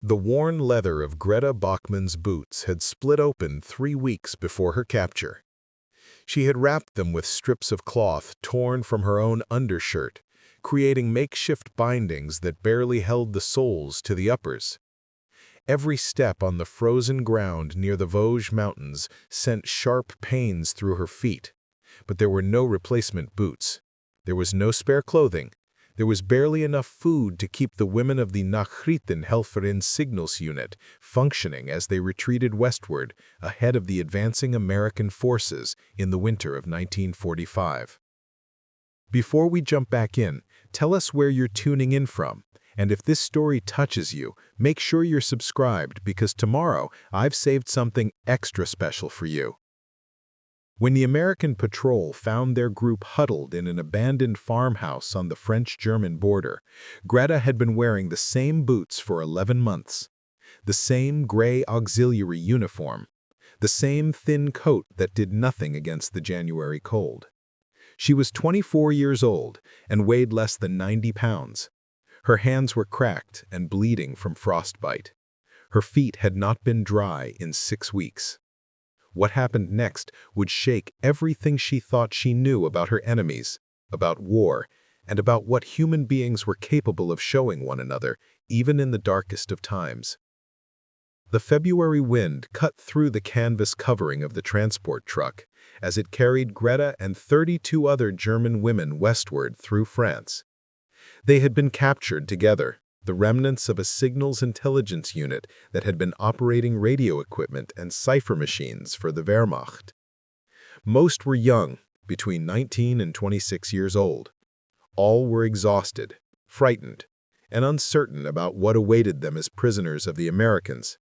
The worn leather of Greta Bachmann's boots had split open 3 weeks before her capture. She had wrapped them with strips of cloth torn from her own undershirt, creating makeshift bindings that barely held the soles to the uppers. Every step on the frozen ground near the Vosges Mountains sent sharp pains through her feet, but there were no replacement boots. There was no spare clothing. There was barely enough food to keep the women of the Nachrichtenhelferin signals unit functioning as they retreated westward ahead of the advancing American forces in the winter of 1945. Before we jump back in, tell us where you're tuning in from, and if this story touches you, make sure you're subscribed because tomorrow I've saved something extra special for you. When the American patrol found their group huddled in an abandoned farmhouse on the French-German border, Greta had been wearing the same boots for 11 months, the same gray auxiliary uniform, the same thin coat that did nothing against the January cold. She was 24 years old and weighed less than 90 pounds. Her hands were cracked and bleeding from frostbite. Her feet had not been dry in 6 weeks. What happened next would shake everything she thought she knew about her enemies, about war, and about what human beings were capable of showing one another, even in the darkest of times. The February wind cut through the canvas covering of the transport truck as it carried Greta and 32 other German women westward through France. They had been captured together, the remnants of a signals intelligence unit that had been operating radio equipment and cipher machines for the Wehrmacht. Most were young, between 19 and 26 years old. All were exhausted, frightened, and uncertain about what awaited them as prisoners of the Americans.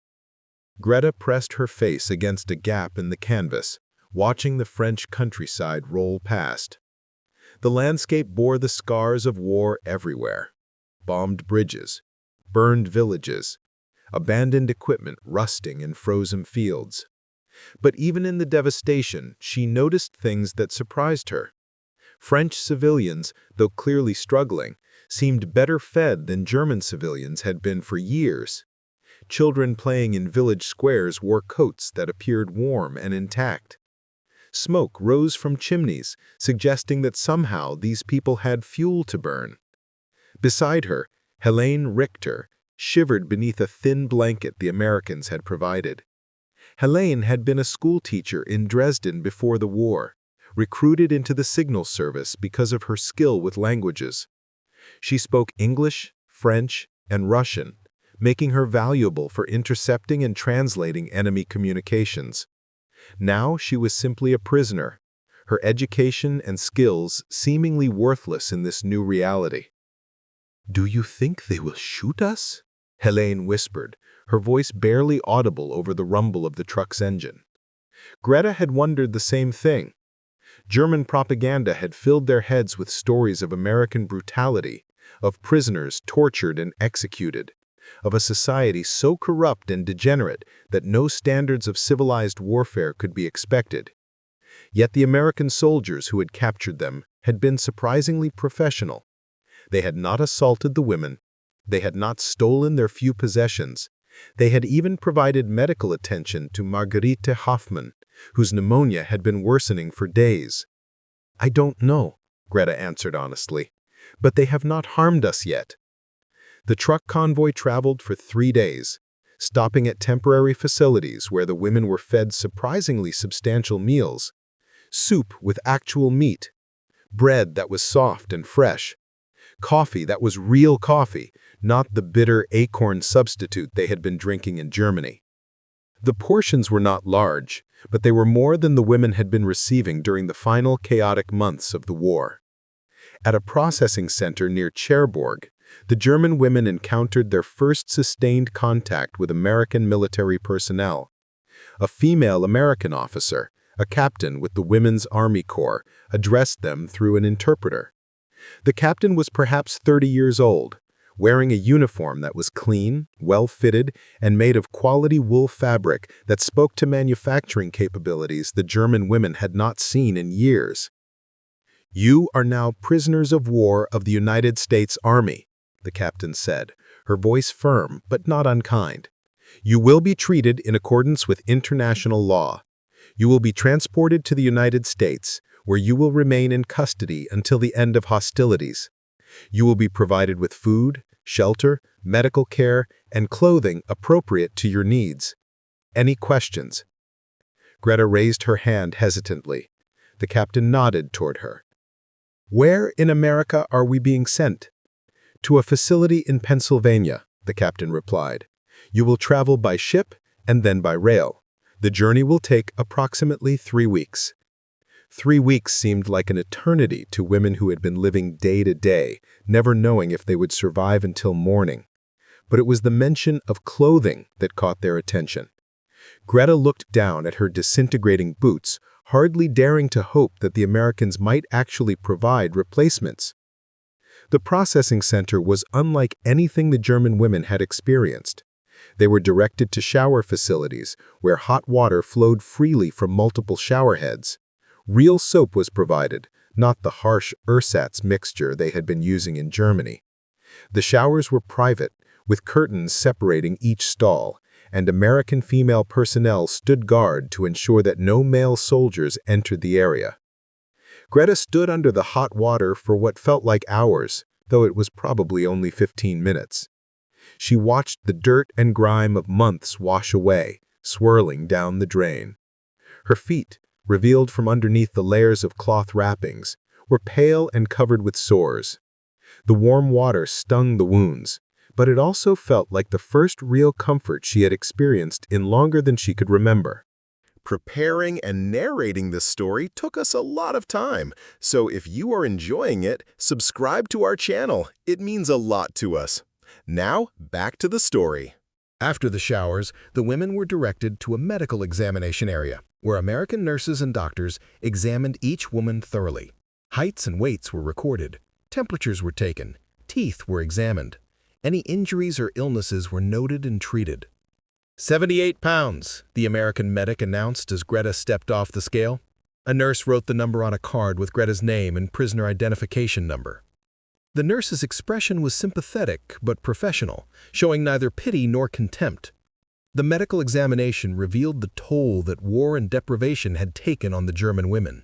Greta pressed her face against a gap in the canvas, watching the French countryside roll past. The landscape bore the scars of war everywhere. Bombed bridges, burned villages, abandoned equipment rusting in frozen fields. But even in the devastation, she noticed things that surprised her. French civilians, though clearly struggling, seemed better fed than German civilians had been for years. Children playing in village squares wore coats that appeared warm and intact. Smoke rose from chimneys, suggesting that somehow these people had fuel to burn. Beside her, Helene Richter shivered beneath a thin blanket the Americans had provided. Helene had been a schoolteacher in Dresden before the war, recruited into the signal service because of her skill with languages. She spoke English, French, and Russian, making her valuable for intercepting and translating enemy communications. Now she was simply a prisoner, her education and skills seemingly worthless in this new reality. "Do you think they will shoot us?" Helene whispered, her voice barely audible over the rumble of the truck's engine. Greta had wondered the same thing. German propaganda had filled their heads with stories of American brutality, of prisoners tortured and executed, of a society so corrupt and degenerate that no standards of civilized warfare could be expected. Yet the American soldiers who had captured them had been surprisingly professional. They had not assaulted the women. They had not stolen their few possessions. They had even provided medical attention to Margarete Hoffmann, whose pneumonia had been worsening for days. "I don't know," Greta answered honestly, "but they have not harmed us yet." The truck convoy traveled for 3 days, stopping at temporary facilities where the women were fed surprisingly substantial meals: soup with actual meat, bread that was soft and fresh, coffee that was real coffee, not the bitter acorn substitute they had been drinking in Germany. The portions were not large, but they were more than the women had been receiving during the final chaotic months of the war. At a processing center near Cherbourg, the German women encountered their first sustained contact with American military personnel. A female American officer, a captain with the Women's Army Corps, addressed them through an interpreter. The captain was perhaps 30 years old, wearing a uniform that was clean, well-fitted, and made of quality wool fabric that spoke to manufacturing capabilities the German women had not seen in years. "You are now prisoners of war of the United States Army," the captain said, her voice firm but not unkind. "You will be treated in accordance with international law. You will be transported to the United States, where you will remain in custody until the end of hostilities. You will be provided with food, shelter, medical care, and clothing appropriate to your needs. Any questions?" Greta raised her hand hesitantly. The captain nodded toward her. "Where in America are we being sent?" "To a facility in Pennsylvania," the captain replied. "You will travel by ship and then by rail. The journey will take approximately 3 weeks." 3 weeks seemed like an eternity to women who had been living day to day, never knowing if they would survive until morning. But it was the mention of clothing that caught their attention. Greta looked down at her disintegrating boots, hardly daring to hope that the Americans might actually provide replacements. The processing center was unlike anything the German women had experienced. They were directed to shower facilities, where hot water flowed freely from multiple shower heads. Real soap was provided, not the harsh ersatz mixture they had been using in Germany. The showers were private, with curtains separating each stall, and American female personnel stood guard to ensure that no male soldiers entered the area. Greta stood under the hot water for what felt like hours, though it was probably only 15 minutes. She watched the dirt and grime of months wash away, swirling down the drain. Her feet, revealed from underneath the layers of cloth wrappings, were pale and covered with sores. The warm water stung the wounds, but it also felt like the first real comfort she had experienced in longer than she could remember. Preparing and narrating this story took us a lot of time, so if you are enjoying it, subscribe to our channel. It means a lot to us. Now, back to the story. After the showers, the women were directed to a medical examination area, where American nurses and doctors examined each woman thoroughly. Heights and weights were recorded, temperatures were taken, teeth were examined. Any injuries or illnesses were noted and treated. 78 pounds, the American medic announced as Greta stepped off the scale. A nurse wrote the number on a card with Greta's name and prisoner identification number. The nurse's expression was sympathetic but professional, showing neither pity nor contempt. The medical examination revealed the toll that war and deprivation had taken on the German women.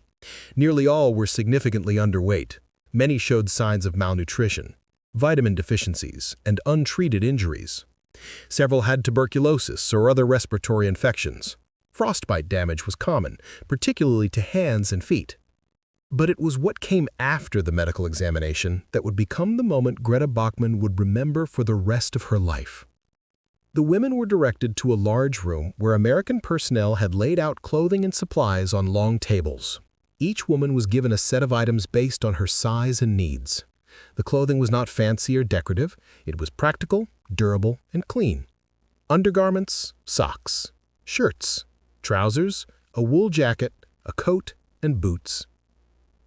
Nearly all were significantly underweight. Many showed signs of malnutrition, vitamin deficiencies, and untreated injuries. Several had tuberculosis or other respiratory infections. Frostbite damage was common, particularly to hands and feet. But it was what came after the medical examination that would become the moment Greta Bachmann would remember for the rest of her life. The women were directed to a large room where American personnel had laid out clothing and supplies on long tables. Each woman was given a set of items based on her size and needs. The clothing was not fancy or decorative. It was practical, durable, and clean. Undergarments, socks, shirts, trousers, a wool jacket, a coat, and boots.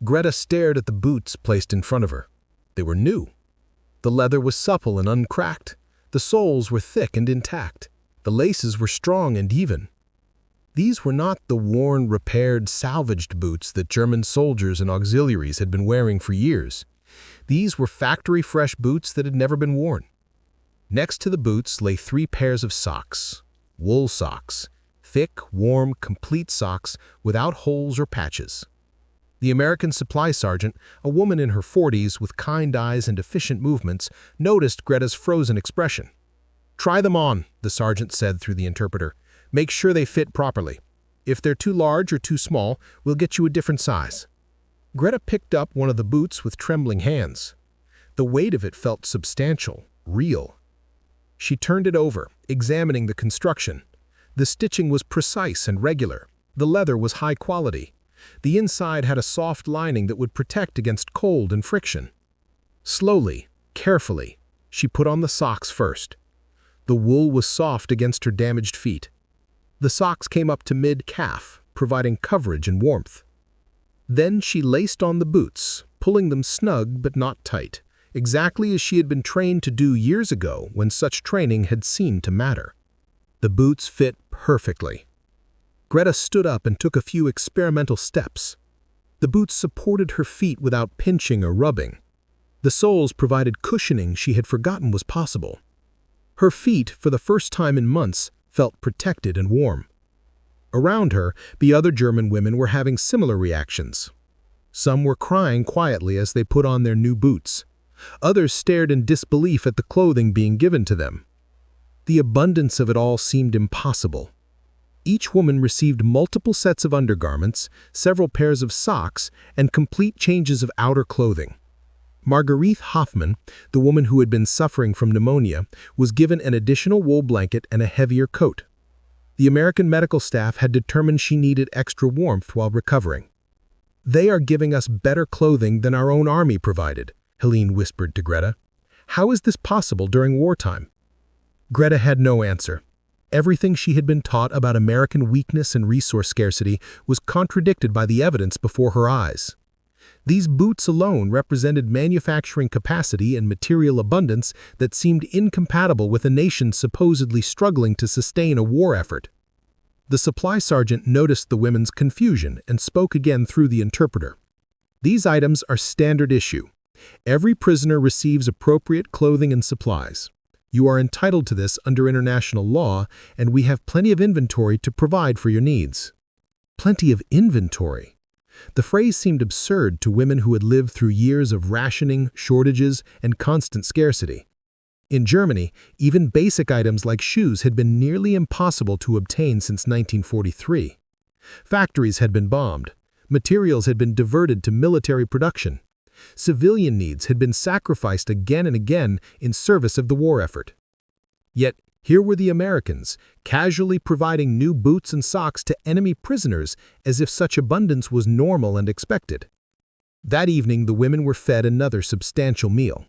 Greta stared at the boots placed in front of her. They were new. The leather was supple and uncracked. The soles were thick and intact. The laces were strong and even. These were not the worn, repaired, salvaged boots that German soldiers and auxiliaries had been wearing for years. These were factory-fresh boots that had never been worn. Next to the boots lay 3 pairs of socks, wool socks, thick, warm, complete socks without holes or patches. The American supply sergeant, a woman in her 40s with kind eyes and efficient movements, noticed Greta's frozen expression. "Try them on," the sergeant said through the interpreter. "Make sure they fit properly. If they're too large or too small, we'll get you a different size." Greta picked up one of the boots with trembling hands. The weight of it felt substantial, real. She turned it over, examining the construction. The stitching was precise and regular. The leather was high quality. The inside had a soft lining that would protect against cold and friction. Slowly, carefully, she put on the socks first. The wool was soft against her damaged feet. The socks came up to mid-calf, providing coverage and warmth. Then she laced on the boots, pulling them snug but not tight, exactly as she had been trained to do years ago when such training had seemed to matter. The boots fit perfectly. Greta stood up and took a few experimental steps. The boots supported her feet without pinching or rubbing. The soles provided cushioning she had forgotten was possible. Her feet, for the first time in months, felt protected and warm. Around her, the other German women were having similar reactions. Some were crying quietly as they put on their new boots. Others stared in disbelief at the clothing being given to them. The abundance of it all seemed impossible. Each woman received multiple sets of undergarments, several pairs of socks, and complete changes of outer clothing. Marguerite Hoffmann, the woman who had been suffering from pneumonia, was given an additional wool blanket and a heavier coat. The American medical staff had determined she needed extra warmth while recovering. "They are giving us better clothing than our own army provided," Helene whispered to Greta. "How is this possible during wartime?" Greta had no answer. Everything she had been taught about American weakness and resource scarcity was contradicted by the evidence before her eyes. These boots alone represented manufacturing capacity and material abundance that seemed incompatible with a nation supposedly struggling to sustain a war effort. The supply sergeant noticed the women's confusion and spoke again through the interpreter. "These items are standard issue. Every prisoner receives appropriate clothing and supplies. You are entitled to this under international law, and we have plenty of inventory to provide for your needs." Plenty of inventory. The phrase seemed absurd to women who had lived through years of rationing, shortages, and constant scarcity. In Germany, even basic items like shoes had been nearly impossible to obtain since 1943. Factories had been bombed. Materials had been diverted to military production. Civilian needs had been sacrificed again and again in service of the war effort. Yet, here were the Americans, casually providing new boots and socks to enemy prisoners as if such abundance was normal and expected. That evening, the women were fed another substantial meal.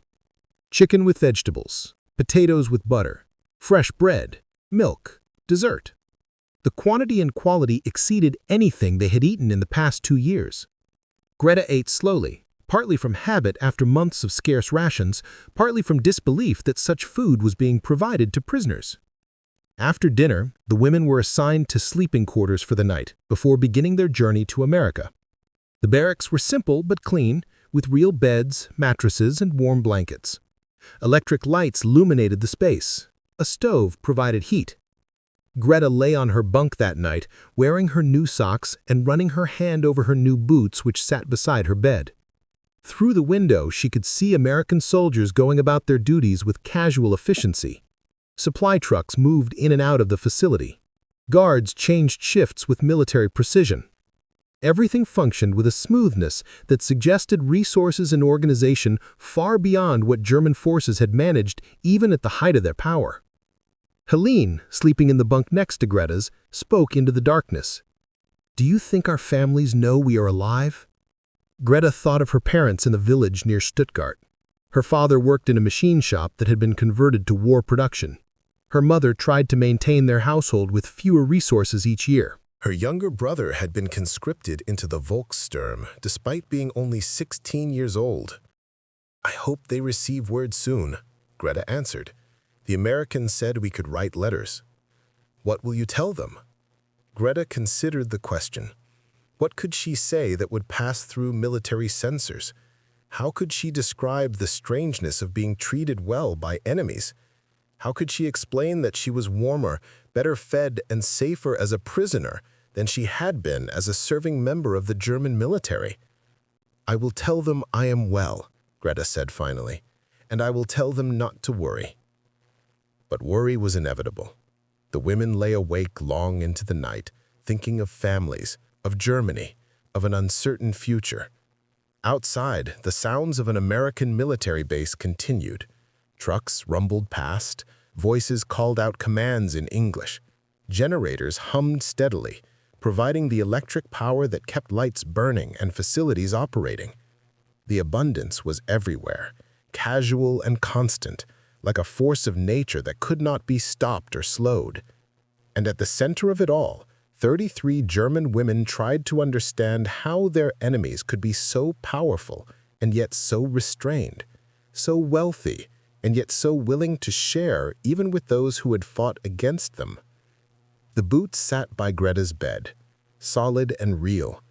Chicken with vegetables, potatoes with butter, fresh bread, milk, dessert. The quantity and quality exceeded anything they had eaten in the past 2 years. Greta ate slowly, partly from habit after months of scarce rations, partly from disbelief that such food was being provided to prisoners. After dinner, the women were assigned to sleeping quarters for the night before beginning their journey to America. The barracks were simple but clean, with real beds, mattresses, and warm blankets. Electric lights illuminated the space. A stove provided heat. Greta lay on her bunk that night, wearing her new socks and running her hand over her new boots which sat beside her bed. Through the window, she could see American soldiers going about their duties with casual efficiency. Supply trucks moved in and out of the facility. Guards changed shifts with military precision. Everything functioned with a smoothness that suggested resources and organization far beyond what German forces had managed even at the height of their power. Helene, sleeping in the bunk next to Greta's, spoke into the darkness. "Do you think our families know we are alive?" Greta thought of her parents in the village near Stuttgart. Her father worked in a machine shop that had been converted to war production. Her mother tried to maintain their household with fewer resources each year. Her younger brother had been conscripted into the Volkssturm despite being only 16 years old. "I hope they receive word soon," Greta answered. "The Americans said we could write letters." "What will you tell them?" Greta considered the question. What could she say that would pass through military censors? How could she describe the strangeness of being treated well by enemies? How could she explain that she was warmer, better fed, and safer as a prisoner than she had been as a serving member of the German military? "I will tell them I am well," Greta said finally, "and I will tell them not to worry." But worry was inevitable. The women lay awake long into the night, thinking of families, of Germany, of an uncertain future. Outside, the sounds of an American military base continued. Trucks rumbled past, voices called out commands in English. Generators hummed steadily, providing the electric power that kept lights burning and facilities operating. The abundance was everywhere, casual and constant, like a force of nature that could not be stopped or slowed. And at the center of it all, 33 German women tried to understand how their enemies could be so powerful and yet so restrained, so wealthy and yet so willing to share even with those who had fought against them. The boots sat by Greta's bed, solid and real,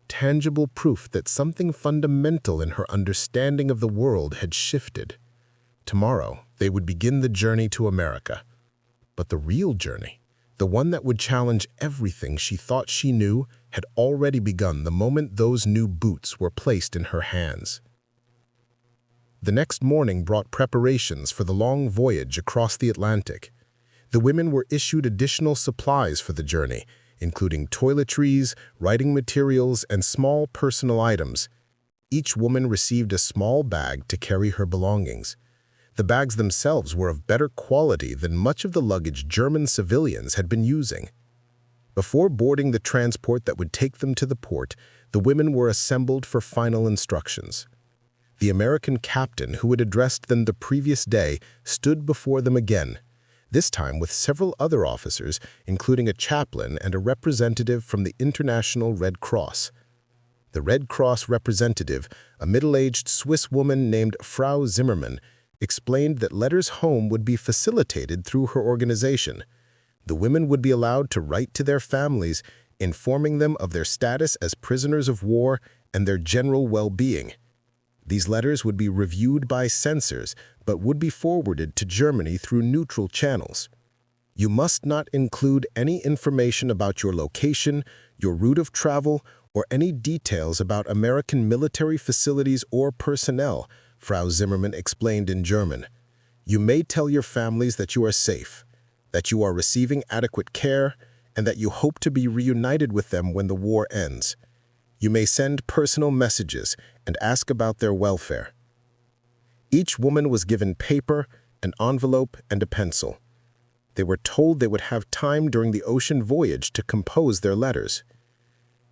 tangible proof that something fundamental in her understanding of the world had shifted. Tomorrow, they would begin the journey to America. But the real journey, the one that would challenge everything she thought she knew, had already begun the moment those new boots were placed in her hands. The next morning brought preparations for the long voyage across the Atlantic. The women were issued additional supplies for the journey, including toiletries, writing materials, and small personal items. Each woman received a small bag to carry her belongings. The bags themselves were of better quality than much of the luggage German civilians had been using. Before boarding the transport that would take them to the port, the women were assembled for final instructions. The American captain who had addressed them the previous day stood before them again, this time with several other officers, including a chaplain and a representative from the International Red Cross. The Red Cross representative, a middle-aged Swiss woman named Frau Zimmermann, explained that letters home would be facilitated through her organization. The women would be allowed to write to their families, informing them of their status as prisoners of war and their general well-being. These letters would be reviewed by censors, but would be forwarded to Germany through neutral channels. You must not include any information about your location, your route of travel, or any details about American military facilities or personnel, Frau Zimmermann explained in German. You may tell your families that you are safe, that you are receiving adequate care, and that you hope to be reunited with them when the war ends. You may send personal messages and ask about their welfare. Each woman was given paper, an envelope, and a pencil. They were told they would have time during the ocean voyage to compose their letters.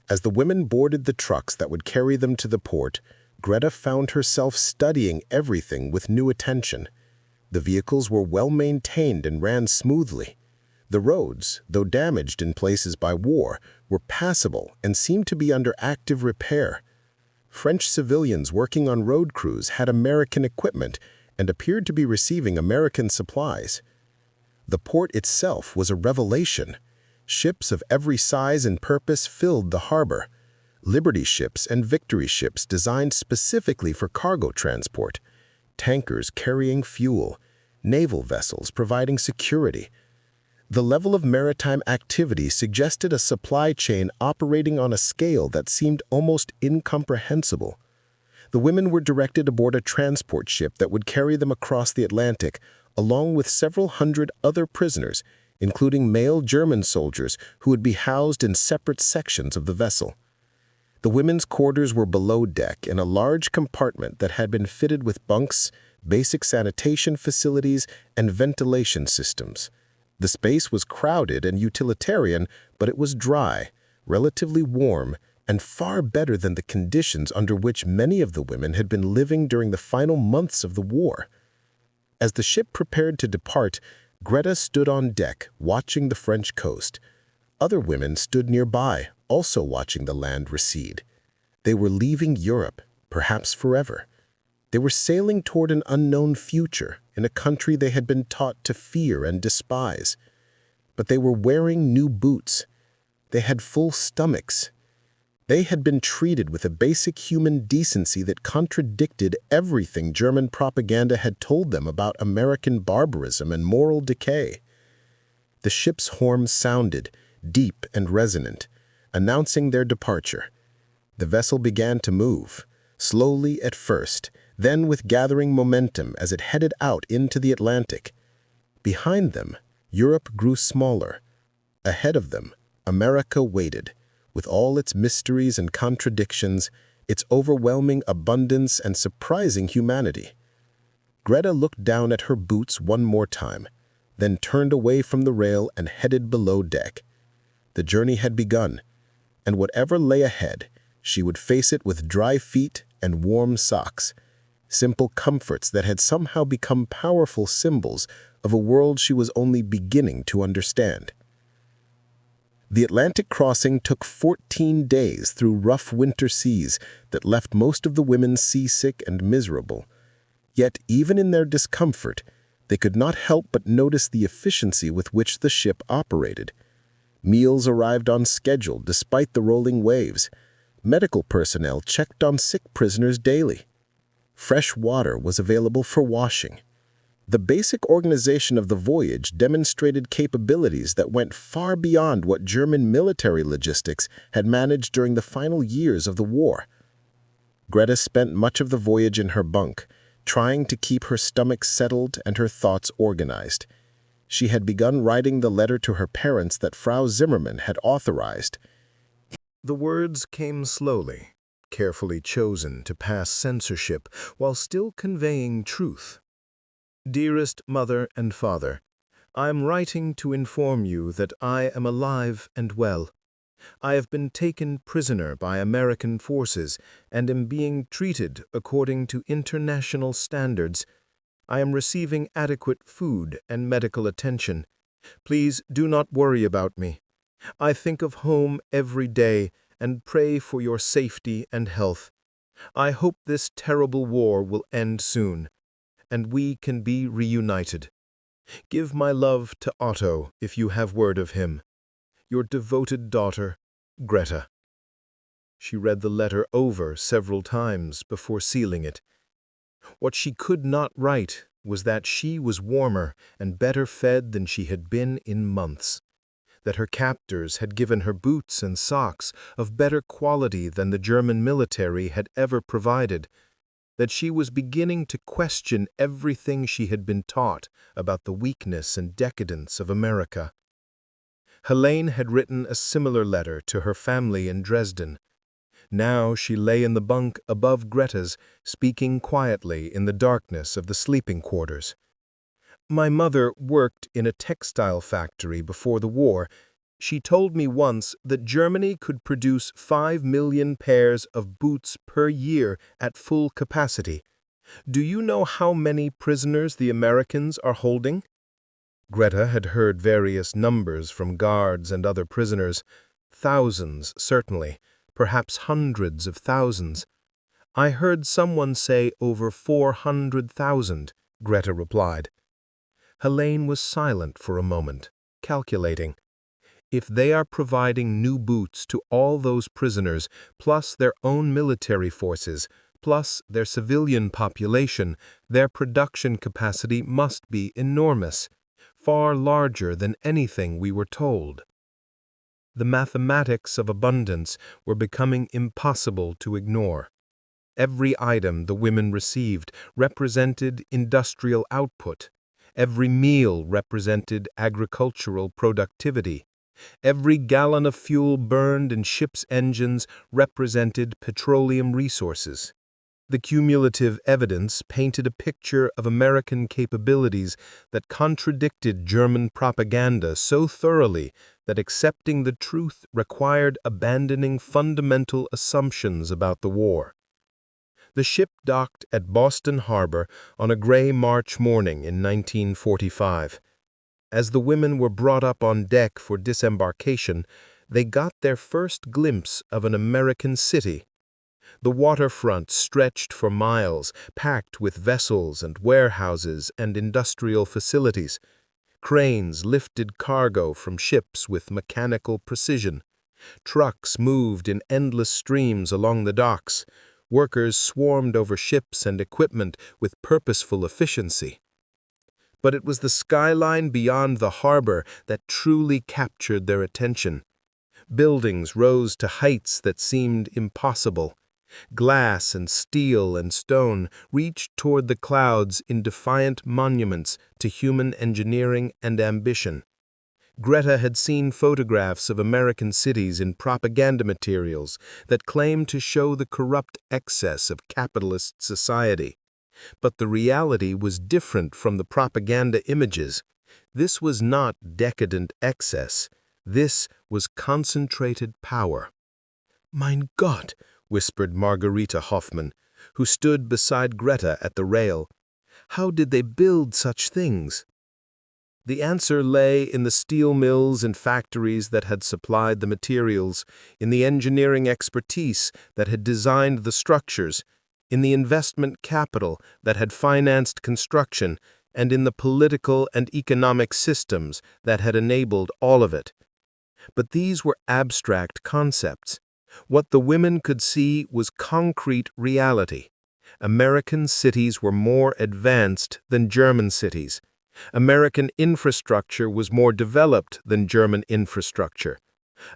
As the women boarded the trucks that would carry them to the port, Greta found herself studying everything with new attention. The vehicles were well maintained and ran smoothly. The roads, though damaged in places by war, were passable and seemed to be under active repair. French civilians working on road crews had American equipment and appeared to be receiving American supplies. The port itself was a revelation. Ships of every size and purpose filled the harbor. Liberty ships and Victory ships designed specifically for cargo transport, tankers carrying fuel, naval vessels providing security. The level of maritime activity suggested a supply chain operating on a scale that seemed almost incomprehensible. The women were directed aboard a transport ship that would carry them across the Atlantic, along with several hundred other prisoners, including male German soldiers who would be housed in separate sections of the vessel. The women's quarters were below deck in a large compartment that had been fitted with bunks, basic sanitation facilities, and ventilation systems. The space was crowded and utilitarian, but it was dry, relatively warm, and far better than the conditions under which many of the women had been living during the final months of the war. As the ship prepared to depart, Greta stood on deck, watching the French coast. Other women stood nearby, also watching the land recede. They were leaving Europe, perhaps forever. They were sailing toward an unknown future in a country they had been taught to fear and despise. But they were wearing new boots. They had full stomachs. They had been treated with a basic human decency that contradicted everything German propaganda had told them about American barbarism and moral decay. The ship's horn sounded, deep and resonant, announcing their departure. The vessel began to move, slowly at first, then with gathering momentum as it headed out into the Atlantic. Behind them, Europe grew smaller. Ahead of them, America waited, with all its mysteries and contradictions, its overwhelming abundance and surprising humanity. Greta looked down at her boots one more time, then turned away from the rail and headed below deck. The journey had begun, and whatever lay ahead, she would face it with dry feet and warm socks, simple comforts that had somehow become powerful symbols of a world she was only beginning to understand. The Atlantic crossing took 14 days through rough winter seas that left most of the women seasick and miserable. Yet, even in their discomfort, they could not help but notice the efficiency with which the ship operated. Meals arrived on schedule despite the rolling waves. Medical personnel checked on sick prisoners daily. Fresh water was available for washing. The basic organization of the voyage demonstrated capabilities that went far beyond what German military logistics had managed during the final years of the war. Greta spent much of the voyage in her bunk, trying to keep her stomach settled and her thoughts organized. She had begun writing the letter to her parents that Frau Zimmermann had authorized. The words came slowly, carefully chosen to pass censorship while still conveying truth. Dearest Mother and Father, I am writing to inform you that I am alive and well. I have been taken prisoner by American forces and am being treated according to international standards. I am receiving adequate food and medical attention. Please do not worry about me. I think of home every day and pray for your safety and health. I hope this terrible war will end soon, and we can be reunited. Give my love to Otto if you have word of him. Your devoted daughter, Greta. She read the letter over several times before sealing it. What she could not write was that she was warmer and better fed than she had been in months, that her captors had given her boots and socks of better quality than the German military had ever provided, that she was beginning to question everything she had been taught about the weakness and decadence of America. Helene had written a similar letter to her family in Dresden. Now she lay in the bunk above Greta's, speaking quietly in the darkness of the sleeping quarters. My mother worked in a textile factory before the war. She told me once that Germany could produce 5 million pairs of boots per year at full capacity. Do you know how many prisoners the Americans are holding? Greta had heard various numbers from guards and other prisoners. Thousands, certainly, perhaps hundreds of thousands. I heard someone say over 400,000, Greta replied. Helene was silent for a moment, calculating. If they are providing new boots to all those prisoners, plus their own military forces, plus their civilian population, their production capacity must be enormous, far larger than anything we were told. The mathematics of abundance were becoming impossible to ignore. Every item the women received represented industrial output. Every meal represented agricultural productivity. Every gallon of fuel burned in ships' engines represented petroleum resources. The cumulative evidence painted a picture of American capabilities that contradicted German propaganda so thoroughly that accepting the truth required abandoning fundamental assumptions about the war. The ship docked at Boston Harbor on a gray March morning in 1945. As the women were brought up on deck for disembarkation, they got their first glimpse of an American city. The waterfront stretched for miles, packed with vessels and warehouses and industrial facilities. Cranes lifted cargo from ships with mechanical precision. Trucks moved in endless streams along the docks. Workers swarmed over ships and equipment with purposeful efficiency. But it was the skyline beyond the harbor that truly captured their attention. Buildings rose to heights that seemed impossible. Glass and steel and stone reached toward the clouds in defiant monuments to human engineering and ambition. Greta had seen photographs of American cities in propaganda materials that claimed to show the corrupt excess of capitalist society. But the reality was different from the propaganda images. This was not decadent excess. This was concentrated power. Mein Gott, whispered Margarita Hoffmann, who stood beside Greta at the rail. How did they build such things? The answer lay in the steel mills and factories that had supplied the materials, in the engineering expertise that had designed the structures, in the investment capital that had financed construction, and in the political and economic systems that had enabled all of it. But these were abstract concepts. What the women could see was concrete reality. American cities were more advanced than German cities. American infrastructure was more developed than German infrastructure.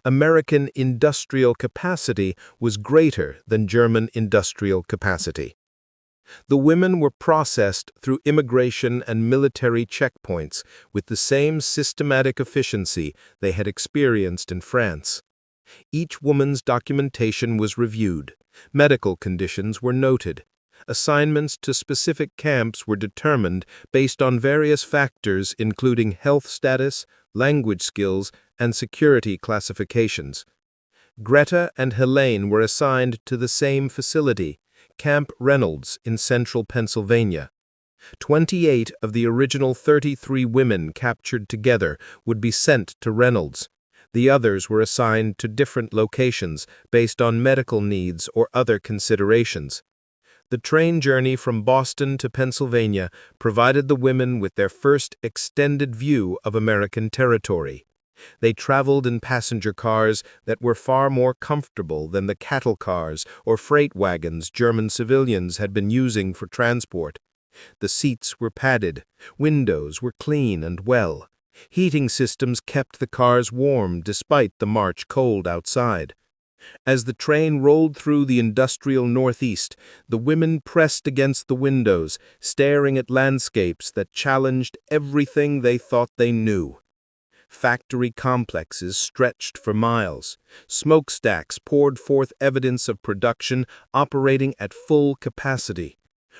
American industrial capacity was greater than German industrial capacity. The women were processed through immigration and military checkpoints with the same systematic efficiency they had experienced in France. Each woman's documentation was reviewed. Medical conditions were noted. Assignments to specific camps were determined based on various factors including health status, language skills, and security classifications. Greta and Helene were assigned to the same facility, Camp Reynolds in central Pennsylvania. 28 of the original 33 women captured together would be sent to Reynolds. The others were assigned to different locations based on medical needs or other considerations. The train journey from Boston to Pennsylvania provided the women with their first extended view of American territory. They traveled in passenger cars that were far more comfortable than the cattle cars or freight wagons German civilians had been using for transport. The seats were padded, windows were clean and well. Heating systems kept the cars warm despite the March cold outside. As the train rolled through the industrial Northeast, the women pressed against the windows, staring at landscapes that challenged everything they thought they knew. Factory complexes stretched for miles. Smokestacks poured forth evidence of production operating at full capacity.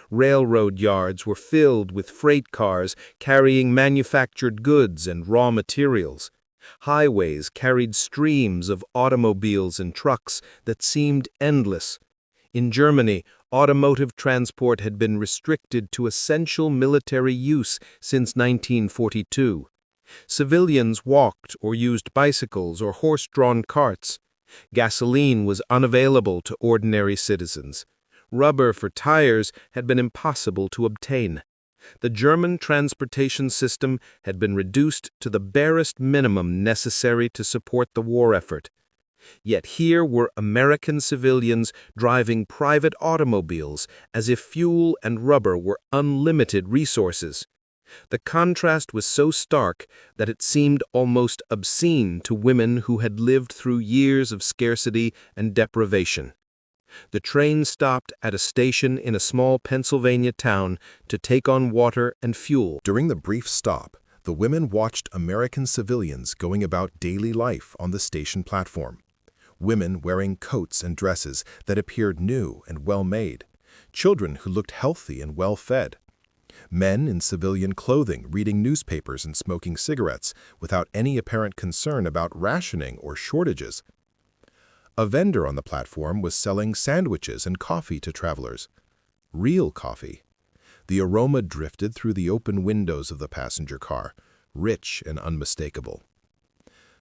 Railroad yards were filled with freight cars carrying manufactured goods and raw materials. Highways carried streams of automobiles and trucks that seemed endless. In Germany, automotive transport had been restricted to essential military use since 1942. Civilians walked or used bicycles or horse-drawn carts. Gasoline was unavailable to ordinary citizens. Rubber for tires had been impossible to obtain. The German transportation system had been reduced to the barest minimum necessary to support the war effort. Yet here were American civilians driving private automobiles as if fuel and rubber were unlimited resources. The contrast was so stark that it seemed almost obscene to women who had lived through years of scarcity and deprivation. The train stopped at a station in a small Pennsylvania town to take on water and fuel. During the brief stop, the women watched American civilians going about daily life on the station platform. Women wearing coats and dresses that appeared new and well-made. Children who looked healthy and well-fed. Men in civilian clothing reading newspapers and smoking cigarettes without any apparent concern about rationing or shortages. A vendor on the platform was selling sandwiches and coffee to travelers. Real coffee. The aroma drifted through the open windows of the passenger car, rich and unmistakable.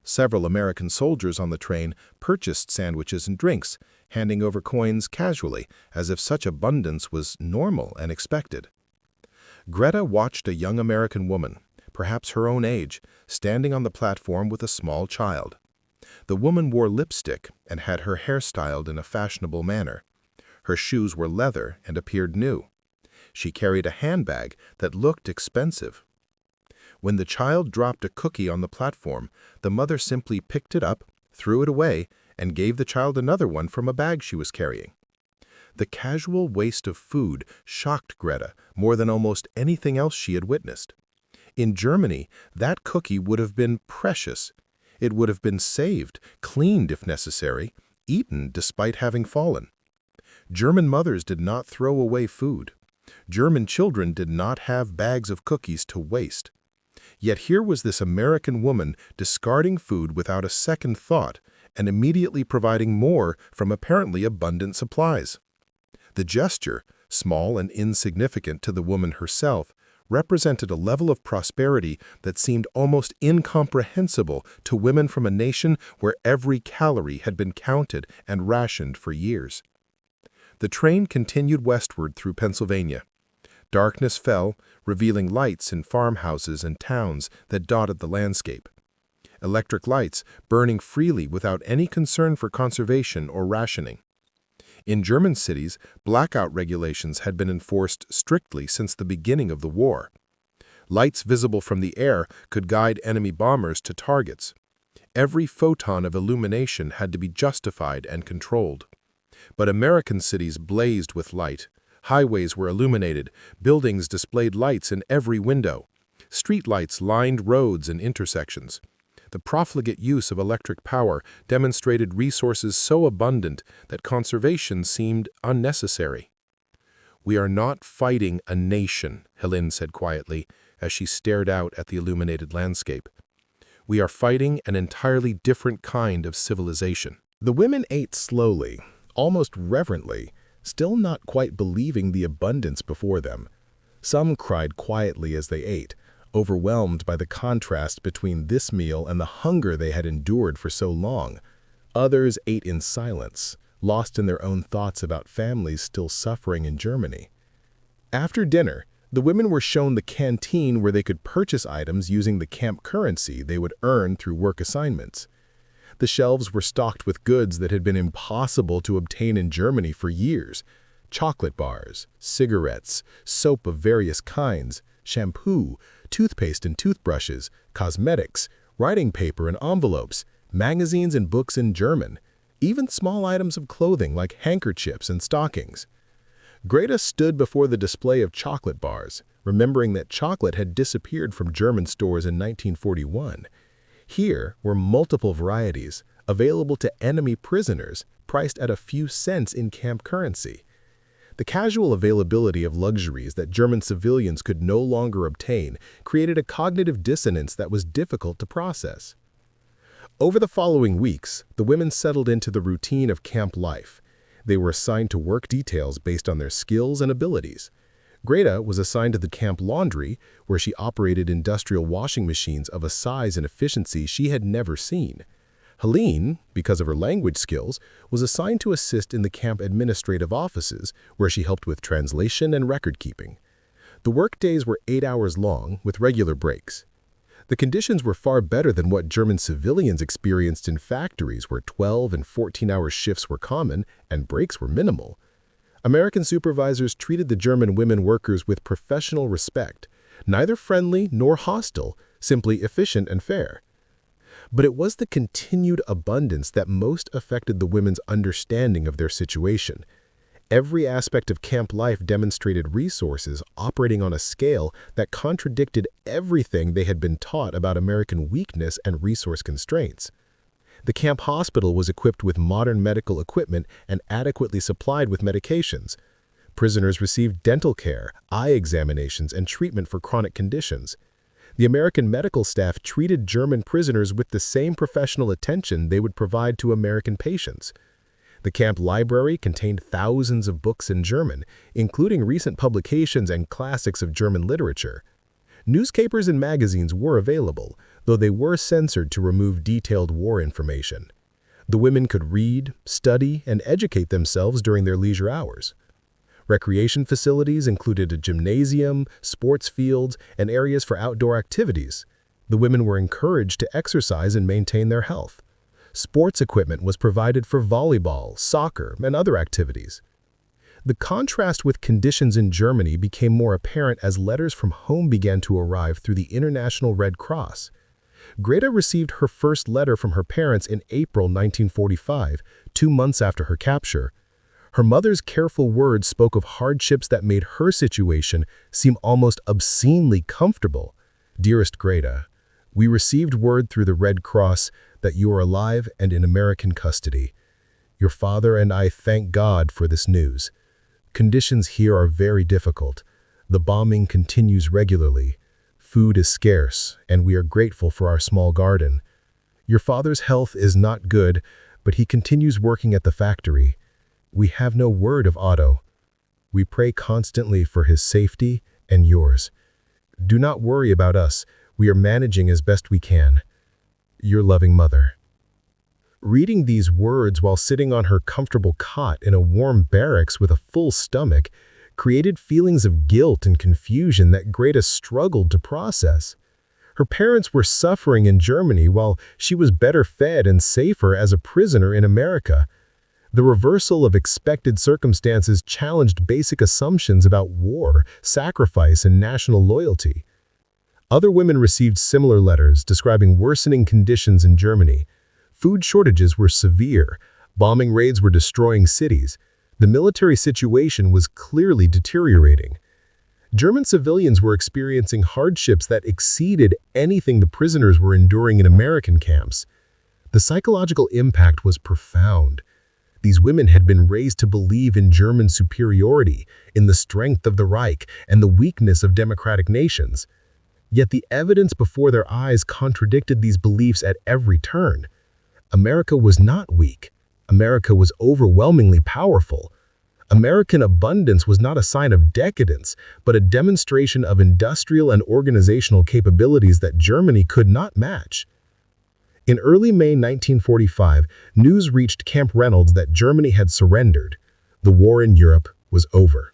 Several American soldiers on the train purchased sandwiches and drinks, handing over coins casually, as if such abundance was normal and expected. Greta watched a young American woman, perhaps her own age, standing on the platform with a small child. The woman wore lipstick and had her hair styled in a fashionable manner. Her shoes were leather and appeared new. She carried a handbag that looked expensive. When the child dropped a cookie on the platform, the mother simply picked it up, threw it away, and gave the child another one from a bag she was carrying. The casual waste of food shocked Greta more than almost anything else she had witnessed. In Germany, that cookie would have been precious. It would have been saved, cleaned if necessary, eaten despite having fallen. German mothers did not throw away food. German children did not have bags of cookies to waste. Yet here was this American woman discarding food without a second thought and immediately providing more from apparently abundant supplies. The gesture, small and insignificant to the woman herself, represented a level of prosperity that seemed almost incomprehensible to women from a nation where every calorie had been counted and rationed for years. The train continued westward through Pennsylvania. Darkness fell, revealing lights in farmhouses and towns that dotted the landscape. Electric lights burning freely without any concern for conservation or rationing. In German cities, blackout regulations had been enforced strictly since the beginning of the war. Lights visible from the air could guide enemy bombers to targets. Every photon of illumination had to be justified and controlled. But American cities blazed with light. Highways were illuminated, buildings displayed lights in every window. Streetlights lined roads and intersections. The profligate use of electric power demonstrated resources so abundant that conservation seemed unnecessary. "We are not fighting a nation," Helene said quietly, as she stared out at the illuminated landscape. "We are fighting an entirely different kind of civilization." The women ate slowly, almost reverently, still not quite believing the abundance before them. Some cried quietly as they ate, overwhelmed by the contrast between this meal and the hunger they had endured for so long. Others ate in silence, lost in their own thoughts about families still suffering in Germany. After dinner, the women were shown the canteen where they could purchase items using the camp currency they would earn through work assignments. The shelves were stocked with goods that had been impossible to obtain in Germany for years: chocolate bars, cigarettes, soap of various kinds, shampoo, toothpaste and toothbrushes, cosmetics, writing paper and envelopes, magazines and books in German, even small items of clothing like handkerchiefs and stockings. Greta stood before the display of chocolate bars, remembering that chocolate had disappeared from German stores in 1941. Here were multiple varieties, available to enemy prisoners, priced at a few cents in camp currency. The casual availability of luxuries that German civilians could no longer obtain created a cognitive dissonance that was difficult to process. Over the following weeks, the women settled into the routine of camp life. They were assigned to work details based on their skills and abilities. Greta was assigned to the camp laundry, where she operated industrial washing machines of a size and efficiency she had never seen. Helene, because of her language skills, was assigned to assist in the camp administrative offices, where she helped with translation and record-keeping. The workdays were 8 hours long, with regular breaks. The conditions were far better than what German civilians experienced in factories where 12- and 14-hour shifts were common and breaks were minimal. American supervisors treated the German women workers with professional respect, neither friendly nor hostile, simply efficient and fair. But it was the continued abundance that most affected the women's understanding of their situation. Every aspect of camp life demonstrated resources operating on a scale that contradicted everything they had been taught about American weakness and resource constraints. The camp hospital was equipped with modern medical equipment and adequately supplied with medications. Prisoners received dental care, eye examinations, and treatment for chronic conditions. The American medical staff treated German prisoners with the same professional attention they would provide to American patients. The camp library contained thousands of books in German, including recent publications and classics of German literature. Newspapers and magazines were available, though they were censored to remove detailed war information. The women could read, study, and educate themselves during their leisure hours. Recreation facilities included a gymnasium, sports fields, and areas for outdoor activities. The women were encouraged to exercise and maintain their health. Sports equipment was provided for volleyball, soccer, and other activities. The contrast with conditions in Germany became more apparent as letters from home began to arrive through the International Red Cross. Greta received her first letter from her parents in April 1945, 2 months after her capture. Her mother's careful words spoke of hardships that made her situation seem almost obscenely comfortable. "Dearest Greta, we received word through the Red Cross that you are alive and in American custody. Your father and I thank God for this news. Conditions here are very difficult. The bombing continues regularly. Food is scarce, and we are grateful for our small garden. Your father's health is not good, but he continues working at the factory. We have no word of Otto. We pray constantly for his safety and yours. Do not worry about us. We are managing as best we can. Your loving mother." Reading these words while sitting on her comfortable cot in a warm barracks with a full stomach created feelings of guilt and confusion that Greta struggled to process. Her parents were suffering in Germany while she was better fed and safer as a prisoner in America. The reversal of expected circumstances challenged basic assumptions about war, sacrifice, and national loyalty. Other women received similar letters describing worsening conditions in Germany. Food shortages were severe, bombing raids were destroying cities. The military situation was clearly deteriorating. German civilians were experiencing hardships that exceeded anything the prisoners were enduring in American camps. The psychological impact was profound. These women had been raised to believe in German superiority, in the strength of the Reich, and the weakness of democratic nations. Yet the evidence before their eyes contradicted these beliefs at every turn. America was not weak. America was overwhelmingly powerful. American abundance was not a sign of decadence, but a demonstration of industrial and organizational capabilities that Germany could not match. In early May 1945, news reached Camp Reynolds that Germany had surrendered. The war in Europe was over.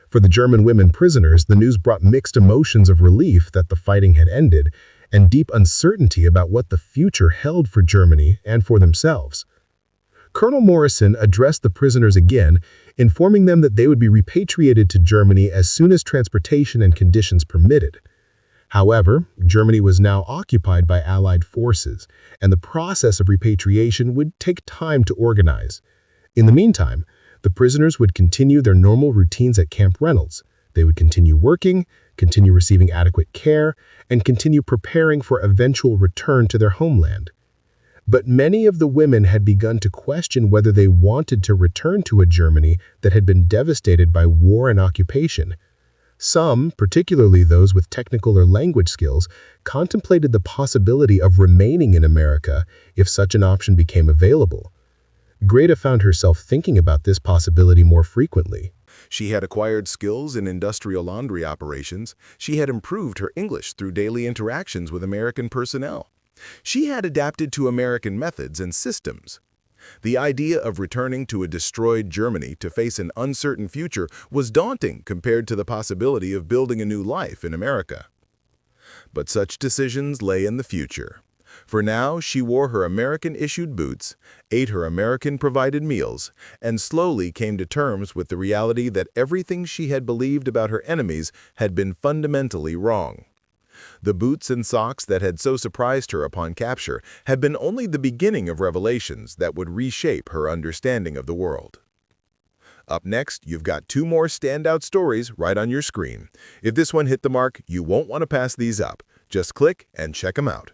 For the German women prisoners, the news brought mixed emotions of relief that the fighting had ended and deep uncertainty about what the future held for Germany and for themselves. Colonel Morrison addressed the prisoners again, informing them that they would be repatriated to Germany as soon as transportation and conditions permitted. However, Germany was now occupied by Allied forces, and the process of repatriation would take time to organize. In the meantime, the prisoners would continue their normal routines at Camp Reynolds. They would continue working, continue receiving adequate care, and continue preparing for eventual return to their homeland. But many of the women had begun to question whether they wanted to return to a Germany that had been devastated by war and occupation. Some, particularly those with technical or language skills, contemplated the possibility of remaining in America if such an option became available. Greta found herself thinking about this possibility more frequently. She had acquired skills in industrial laundry operations. She had improved her English through daily interactions with American personnel. She had adapted to American methods and systems. The idea of returning to a destroyed Germany to face an uncertain future was daunting compared to the possibility of building a new life in America. But such decisions lay in the future. For now, she wore her American-issued boots, ate her American-provided meals, and slowly came to terms with the reality that everything she had believed about her enemies had been fundamentally wrong. The boots and socks that had so surprised her upon capture had been only the beginning of revelations that would reshape her understanding of the world. Up next, you've got 2 more standout stories right on your screen. If this one hit the mark, you won't want to pass these up. Just click and check them out.